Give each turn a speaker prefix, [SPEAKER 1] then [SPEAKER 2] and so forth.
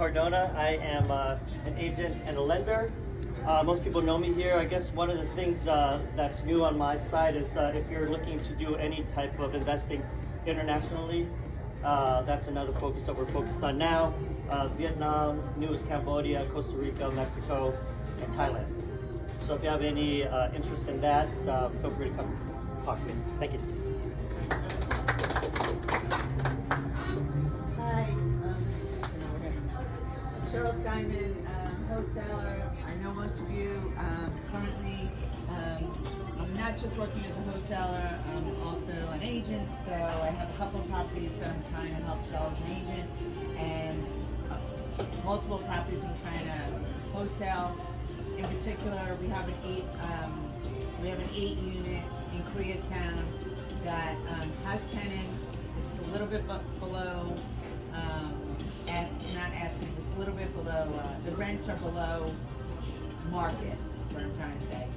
[SPEAKER 1] Cardona. I am an agent and a lender. Most people know me here. I guess one of the things that's new on my side is if you're looking to do any type of investing internationally, that's another focus that we're focused on now. Vietnam, new is Cambodia, Costa Rica, Mexico, and Thailand. So if you have any interest in that, feel free to come talk to me. Thank you.
[SPEAKER 2] Hi, Cheryl Steinman, wholesaler. I know most of you. Currently, I'm not just working as a wholesaler, I'm also an agent. So I have a couple of properties that I'm trying to help sell as an agent, and multiple properties I'm trying to wholesale. In particular, we have an eight unit in Koreatown that has tenants. It's a little bit below, not asking, it's a little bit below, the rents are below market, is what I'm trying to say.